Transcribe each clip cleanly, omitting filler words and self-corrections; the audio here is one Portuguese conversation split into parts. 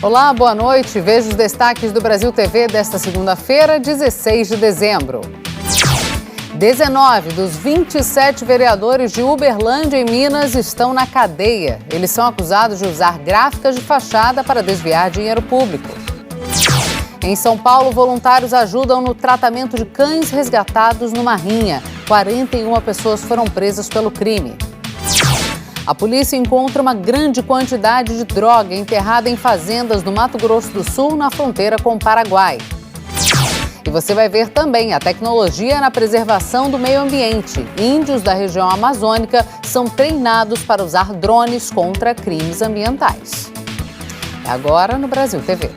Olá, boa noite. Veja os destaques do Brasil TV desta segunda-feira, 16 de dezembro. 19 dos 27 vereadores de Uberlândia, em Minas, estão na cadeia. Eles são acusados de usar gráficas de fachada para desviar dinheiro público. Em São Paulo, voluntários ajudam no tratamento de cães resgatados numa rinha. 41 pessoas foram presas pelo crime. A polícia encontra uma grande quantidade de droga enterrada em fazendas do Mato Grosso do Sul, na fronteira com o Paraguai. E você vai ver também a tecnologia na preservação do meio ambiente. Índios da região amazônica são treinados para usar drones contra crimes ambientais. É agora no Brasil TV.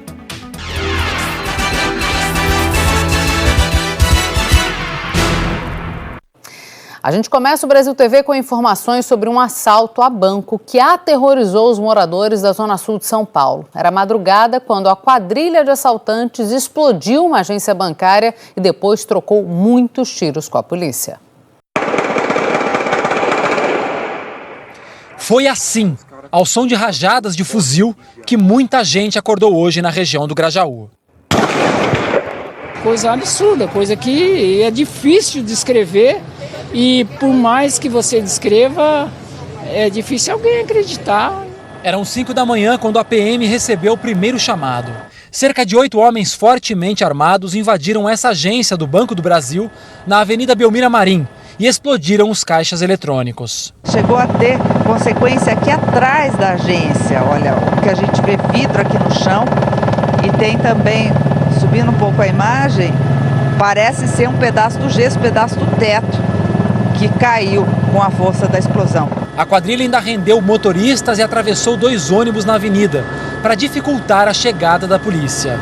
A gente começa o Brasil TV com informações sobre um assalto a banco que aterrorizou os moradores da Zona Sul de São Paulo. Era madrugada quando a quadrilha de assaltantes explodiu uma agência bancária e depois trocou muitos tiros com a polícia. Foi assim, ao som de rajadas de fuzil, que muita gente acordou hoje na região do Grajaú. Coisa absurda, coisa que é difícil de descrever. E por mais que você descreva, é difícil alguém acreditar. Eram 5 da manhã quando a PM recebeu o primeiro chamado. Cerca de 8 homens fortemente armados invadiram essa agência do Banco do Brasil na Avenida Belmira Marim e explodiram os caixas eletrônicos. Chegou a ter consequência aqui atrás da agência. Olha, o que a gente vê, vidro aqui no chão, e tem também, subindo um pouco a imagem, parece ser um pedaço do gesso, um pedaço do teto, que caiu com a força da explosão. A quadrilha ainda rendeu motoristas e atravessou 2 ônibus na avenida, para dificultar a chegada da polícia.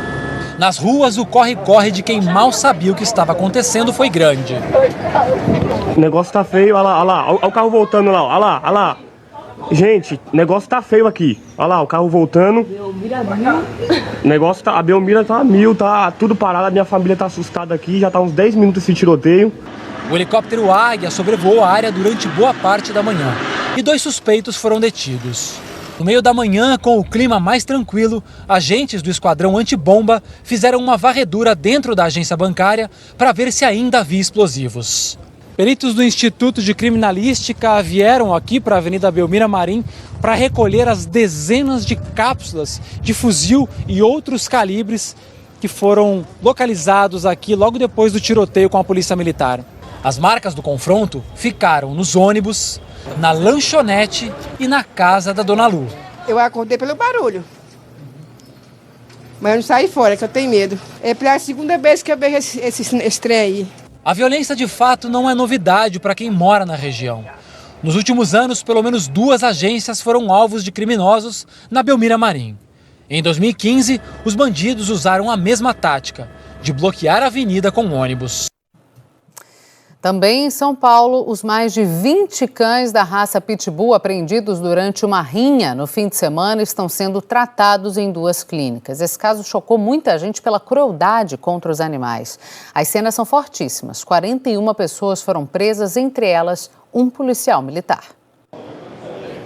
Nas ruas, o corre-corre de quem mal sabia o que estava acontecendo foi grande. O negócio tá feio, olha lá, olha o carro voltando lá, olha lá. Gente, o negócio tá feio aqui. Olha lá, o carro voltando. O negócio tá, a Belmira tá a 1000, tá tudo parado, a minha família tá assustada aqui, já tá uns 10 minutos esse tiroteio. O helicóptero Águia sobrevoou a área durante boa parte da manhã e 2 suspeitos foram detidos. No meio da manhã, com o clima mais tranquilo, agentes do esquadrão antibomba fizeram uma varredura dentro da agência bancária para ver se ainda havia explosivos. Peritos do Instituto de Criminalística vieram aqui para a Avenida Belmira Marim para recolher as dezenas de cápsulas de fuzil e outros calibres que foram localizados aqui logo depois do tiroteio com a Polícia Militar. As marcas do confronto ficaram nos ônibus, na lanchonete e na casa da Dona Lu. Eu acordei pelo barulho, mas eu não saí fora, que eu tenho medo. É pela segunda vez que eu vejo esse trem aí. A violência de fato não é novidade para quem mora na região. Nos últimos anos, pelo menos 2 agências foram alvos de criminosos na Belmira Marim. Em 2015, os bandidos usaram a mesma tática, de bloquear a avenida com ônibus. Também em São Paulo, os mais de 20 cães da raça Pitbull apreendidos durante uma rinha no fim de semana estão sendo tratados em 2 clínicas. Esse caso chocou muita gente pela crueldade contra os animais. As cenas são fortíssimas. 41 pessoas foram presas, entre elas um policial militar.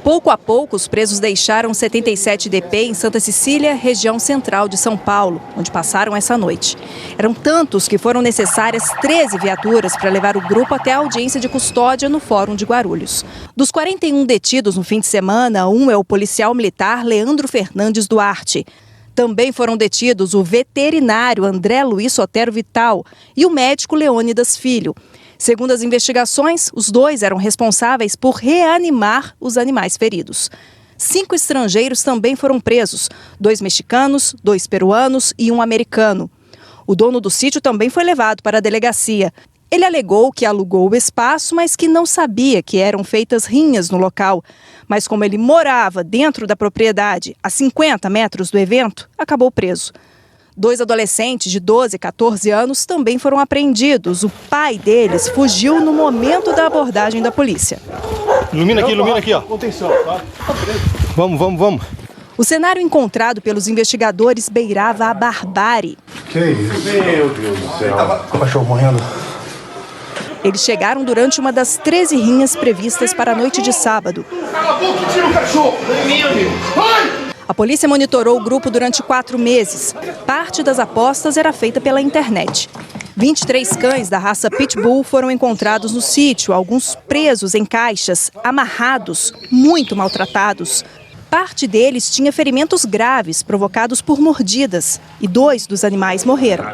Pouco a pouco, os presos deixaram 77 DP em Santa Cecília, região central de São Paulo, onde passaram essa noite. Eram tantos que foram necessárias 13 viaturas para levar o grupo até a audiência de custódia no Fórum de Guarulhos. Dos 41 detidos no fim de semana, um é o policial militar Leandro Fernandes Duarte. Também foram detidos o veterinário André Luiz Sotero Vital e o médico Leônidas Filho. Segundo as investigações, os 2 eram responsáveis por reanimar os animais feridos. 5 estrangeiros também foram presos, 2 mexicanos, 2 peruanos e um americano. O dono do sítio também foi levado para a delegacia. Ele alegou que alugou o espaço, mas que não sabia que eram feitas rinhas no local. Mas como ele morava dentro da propriedade, a 50 metros do evento, acabou preso. 2 adolescentes de 12 e 14 anos também foram apreendidos. O pai deles fugiu no momento da abordagem da polícia. Ilumina aqui, ó. Atenção, tá? Vamos. O cenário encontrado pelos investigadores beirava a barbárie. Que isso? Meu Deus do céu. O cachorro morrendo. Eles chegaram durante uma das 13 rinhas previstas para a noite de sábado. Cala a boca e tira o cachorro! Meu Deus! Vai! A polícia monitorou o grupo durante 4 meses. Parte das apostas era feita pela internet. 23 cães da raça Pitbull foram encontrados no sítio, alguns presos em caixas, amarrados, muito maltratados. Parte deles tinha ferimentos graves provocados por mordidas e 2 dos animais morreram.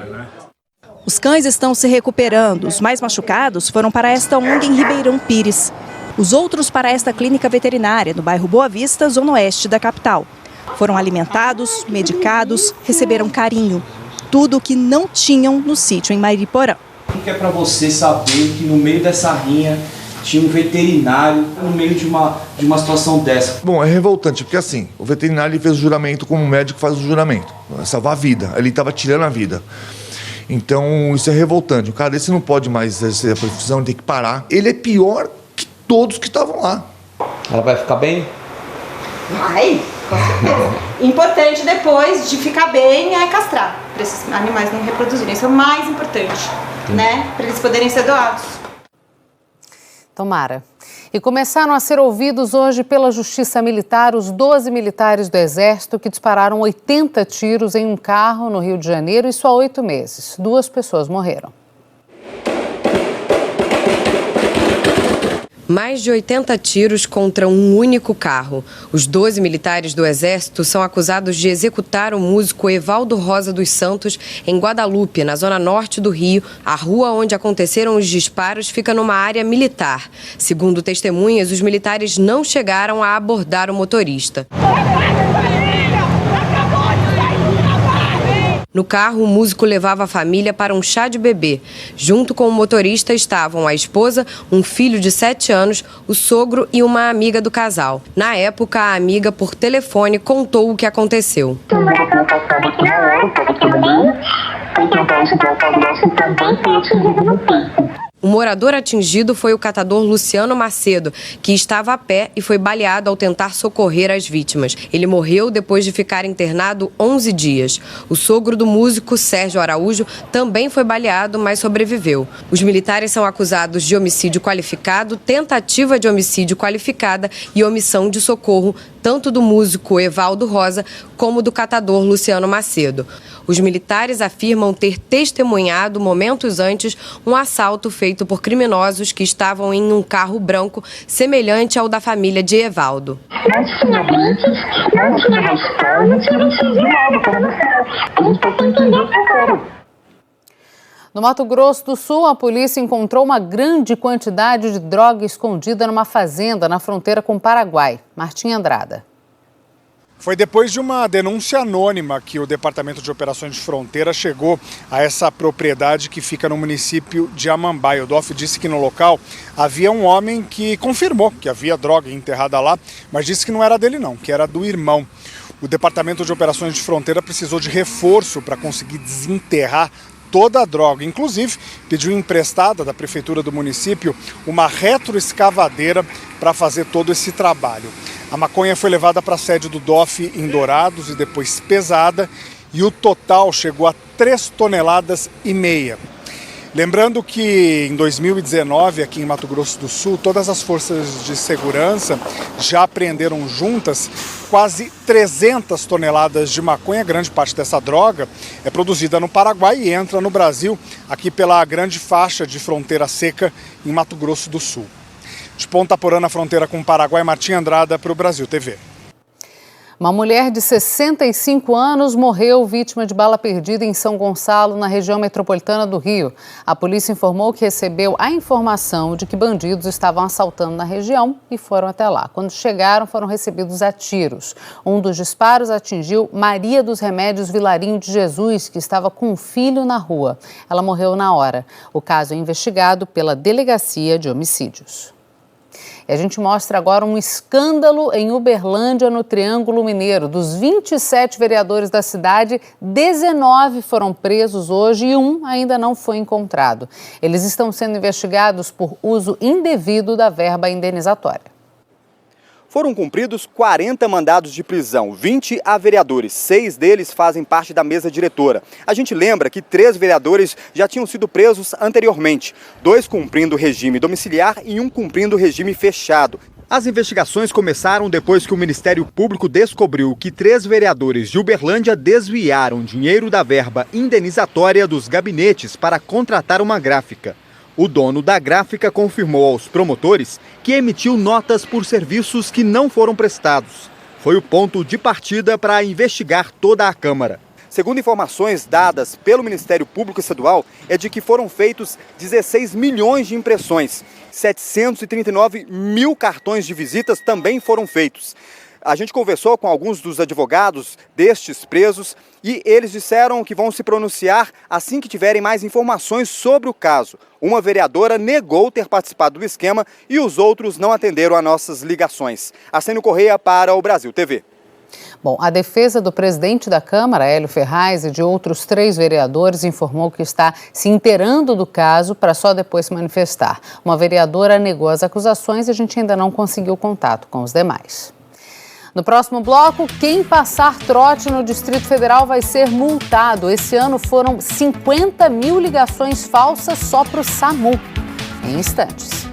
Os cães estão se recuperando. Os mais machucados foram para esta ONG em Ribeirão Pires. Os outros para esta clínica veterinária, no bairro Boa Vista, zona oeste da capital. Foram alimentados, medicados, receberam carinho. Tudo o que não tinham no sítio em Mariporã. O que é para você saber que no meio dessa rinha tinha um veterinário no meio de uma situação dessa? Bom, é revoltante, porque assim, o veterinário ele fez o juramento como o médico faz o juramento. Salvar a vida, ele estava tirando a vida. Então isso é revoltante, o cara desse não pode mais exercer a profissão, ele tem que parar. Ele é pior que todos que estavam lá. Ela vai ficar bem? Vai, com certeza. Importante depois de ficar bem é castrar, para esses animais não reproduzirem. Isso é o mais importante, né? Para eles poderem ser doados. Tomara. E começaram a ser ouvidos hoje pela Justiça Militar os 12 militares do Exército que dispararam 80 tiros em um carro no Rio de Janeiro e só há 8 meses. 2 pessoas morreram. Mais de 80 tiros contra um único carro. Os 12 militares do Exército são acusados de executar o músico Evaldo Rosa dos Santos em Guadalupe, na zona norte do Rio. A rua onde aconteceram os disparos fica numa área militar. Segundo testemunhas, os militares não chegaram a abordar o motorista. No carro, o músico levava a família para um chá de bebê. Junto com o motorista estavam a esposa, um filho de 7 anos, o sogro e uma amiga do casal. Na época, a amiga, por telefone, contou o que aconteceu. O morador atingido foi o catador Luciano Macedo, que estava a pé e foi baleado ao tentar socorrer as vítimas. Ele morreu depois de ficar internado 11 dias. O sogro do músico, Sérgio Araújo, também foi baleado, mas sobreviveu. Os militares são acusados de homicídio qualificado, tentativa de homicídio qualificada e omissão de socorro, tanto do músico Evaldo Rosa como do catador Luciano Macedo. Os militares afirmam ter testemunhado momentos antes um assalto feito por criminosos que estavam em um carro branco semelhante ao da família de Evaldo. Não tinha brinques, não tinha rastão, não tinha vestido de nada para você. A gente tem que entender o que era. No Mato Grosso do Sul, a polícia encontrou uma grande quantidade de droga escondida numa fazenda na fronteira com o Paraguai. Martim Andrada. Foi depois de uma denúncia anônima que o Departamento de Operações de Fronteira chegou a essa propriedade que fica no município de Amambai. O DOF disse que no local havia um homem que confirmou que havia droga enterrada lá, mas disse que não era dele não, que era do irmão. O Departamento de Operações de Fronteira precisou de reforço para conseguir desenterrar toda a droga. Inclusive, pediu emprestada da prefeitura do município uma retroescavadeira para fazer todo esse trabalho. A maconha foi levada para a sede do DOF em Dourados e depois pesada, e o total chegou a 3,5 toneladas. Lembrando que em 2019, aqui em Mato Grosso do Sul, todas as forças de segurança já apreenderam juntas quase 300 toneladas de maconha. Grande parte dessa droga é produzida no Paraguai e entra no Brasil, aqui pela grande faixa de fronteira seca em Mato Grosso do Sul. De Ponta Porã, na fronteira com o Paraguai, Martim Andrada para o Brasil TV. Uma mulher de 65 anos morreu vítima de bala perdida em São Gonçalo, na região metropolitana do Rio. A polícia informou que recebeu a informação de que bandidos estavam assaltando na região e foram até lá. Quando chegaram, foram recebidos a tiros. Um dos disparos atingiu Maria dos Remédios Vilarinho de Jesus, que estava com um filho na rua. Ela morreu na hora. O caso é investigado pela Delegacia de Homicídios. E a gente mostra agora um escândalo em Uberlândia, no Triângulo Mineiro. Dos 27 vereadores da cidade, 19 foram presos hoje e um ainda não foi encontrado. Eles estão sendo investigados por uso indevido da verba indenizatória. Foram cumpridos 40 mandados de prisão, 20 a vereadores, 6 deles fazem parte da mesa diretora. A gente lembra que 3 vereadores já tinham sido presos anteriormente, 2 cumprindo regime domiciliar e 1 cumprindo regime fechado. As investigações começaram depois que o Ministério Público descobriu que 3 vereadores de Uberlândia desviaram dinheiro da verba indenizatória dos gabinetes para contratar uma gráfica. O dono da gráfica confirmou aos promotores que emitiu notas por serviços que não foram prestados. Foi o ponto de partida para investigar toda a Câmara. Segundo informações dadas pelo Ministério Público Estadual, é de que foram feitos 16 milhões de impressões. 739 mil cartões de visitas também foram feitos. A gente conversou com alguns dos advogados destes presos e eles disseram que vão se pronunciar assim que tiverem mais informações sobre o caso. Uma vereadora negou ter participado do esquema e os outros não atenderam a nossas ligações. Arcênio Correia para o Brasil TV. Bom, a defesa do presidente da Câmara, Hélio Ferraz, e de outros 3 vereadores informou que está se inteirando do caso para só depois se manifestar. Uma vereadora negou as acusações e a gente ainda não conseguiu contato com os demais. No próximo bloco, quem passar trote no Distrito Federal vai ser multado. Esse ano foram 50 mil ligações falsas só para o SAMU. Em instantes.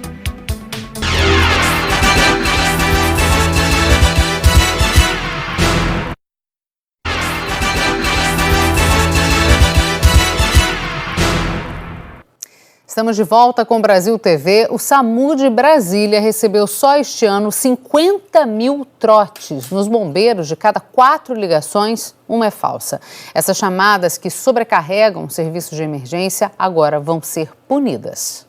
Estamos de volta com o Brasil TV. O SAMU de Brasília recebeu só este ano 50 mil trotes. Nos bombeiros, de cada 4 ligações, uma é falsa. Essas chamadas que sobrecarregam serviços de emergência agora vão ser punidas.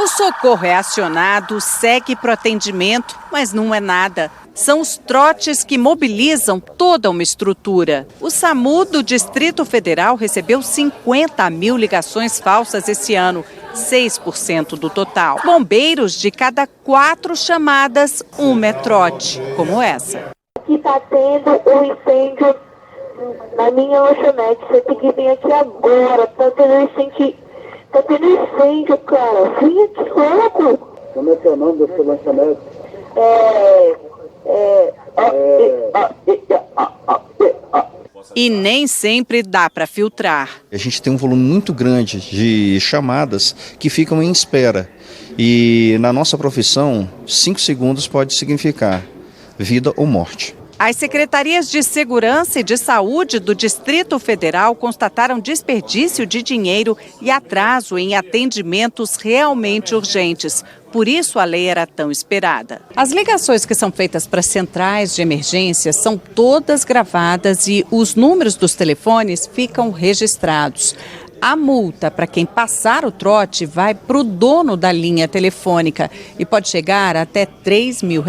O socorro é acionado, segue para o atendimento, mas não é nada. São os trotes que mobilizam toda uma estrutura. O SAMU do Distrito Federal recebeu 50 mil ligações falsas esse ano, 6% do total. Bombeiros, de cada 4 chamadas, uma é trote, como essa. Aqui está tendo um incêndio na minha lanchonete, você tem que vir aqui agora, tá tendo incêndio, cara. Vem aqui logo. Como é que é o nome da sua lanchonete? E nem sempre dá para filtrar. A gente tem um volume muito grande de chamadas que ficam em espera. E na nossa profissão, 5 segundos pode significar vida ou morte. As secretarias de Segurança e de Saúde do Distrito Federal constataram desperdício de dinheiro e atraso em atendimentos realmente urgentes. Por isso a lei era tão esperada. As ligações que são feitas para centrais de emergência são todas gravadas e os números dos telefones ficam registrados. A multa para quem passar o trote vai para o dono da linha telefônica e pode chegar até R$3 mil.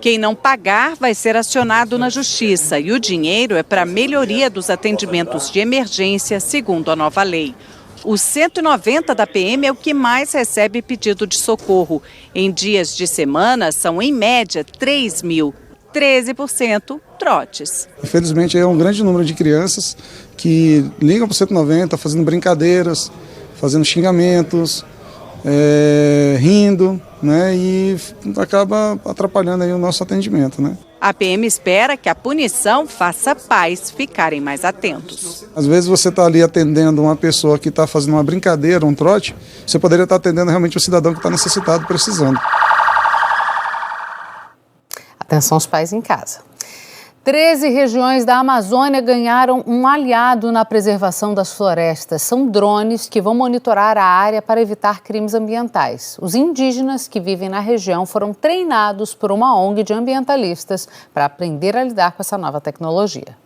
Quem não pagar vai ser acionado na justiça e o dinheiro é para a melhoria dos atendimentos de emergência, segundo a nova lei. O 190 da PM é o que mais recebe pedido de socorro. Em dias de semana, são em média 3 mil, 13% trotes. Infelizmente, é um grande número de crianças que ligam para o 190 fazendo brincadeiras, fazendo xingamentos, rindo, né, e acaba atrapalhando aí o nosso atendimento, né? A PM espera que a punição faça pais ficarem mais atentos. Às vezes você está ali atendendo uma pessoa que está fazendo uma brincadeira, um trote, você poderia estar atendendo realmente um cidadão que está necessitado, precisando. Atenção aos pais em casa. 13 regiões da Amazônia ganharam um aliado na preservação das florestas. São drones que vão monitorar a área para evitar crimes ambientais. Os indígenas que vivem na região foram treinados por uma ONG de ambientalistas para aprender a lidar com essa nova tecnologia.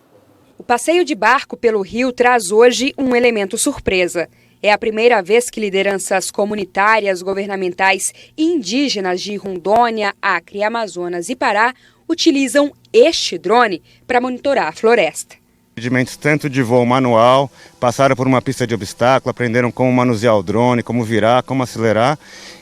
O passeio de barco pelo rio traz hoje um elemento surpresa. É a primeira vez que lideranças comunitárias, governamentais e indígenas de Rondônia, Acre, Amazonas e Pará utilizam este drone para monitorar a floresta. Procedimentos tanto de voo manual, passaram por uma pista de obstáculo, aprenderam como manusear o drone, como virar, como acelerar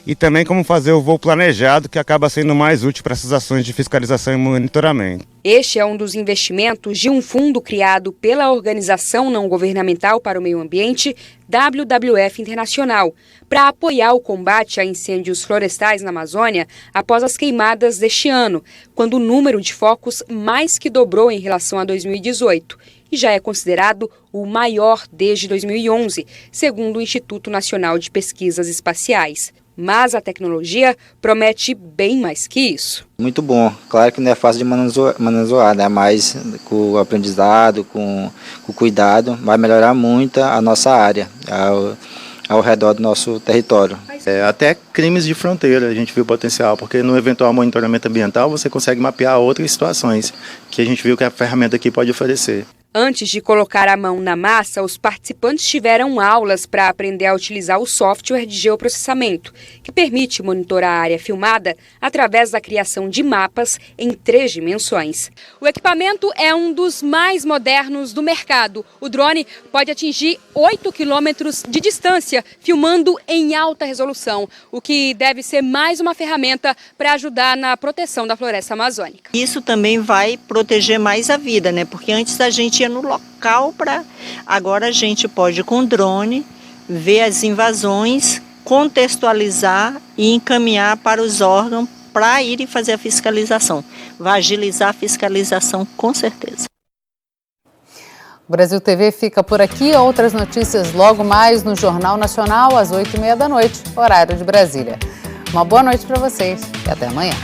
e também como fazer o voo planejado, que acaba sendo mais útil para essas ações de fiscalização e monitoramento. Este é um dos investimentos de um fundo criado pela Organização Não Governamental para o Meio Ambiente, WWF Internacional, para apoiar o combate a incêndios florestais na Amazônia após as queimadas deste ano, quando o número de focos mais que dobrou em relação a 2018 e já é considerado o maior desde 2011, segundo o Instituto Nacional de Pesquisas Espaciais. Mas a tecnologia promete bem mais que isso. Muito bom. Claro que não é fácil de manusear, né? Mas com o aprendizado, com o cuidado, vai melhorar muito a nossa área ao redor do nosso território. Até crimes de fronteira a gente viu potencial, porque no eventual monitoramento ambiental você consegue mapear outras situações que a gente viu que a ferramenta aqui pode oferecer. Antes de colocar a mão na massa, os participantes tiveram aulas para aprender a utilizar o software de geoprocessamento, que permite monitorar a área filmada através da criação de mapas em 3 dimensões. O equipamento é um dos mais modernos do mercado. O drone pode atingir 8 quilômetros de distância, filmando em alta resolução, o que deve ser mais uma ferramenta para ajudar na proteção da floresta amazônica. Isso também vai proteger mais a vida, né? Porque antes a gente ia no local agora a gente pode com drone ver as invasões, contextualizar e encaminhar para os órgãos para irem fazer a fiscalização. Vai agilizar a fiscalização com certeza. O Brasil TV fica por aqui. Outras notícias logo mais no Jornal Nacional às 8h30 da noite, horário de Brasília. Uma boa noite para vocês e até amanhã.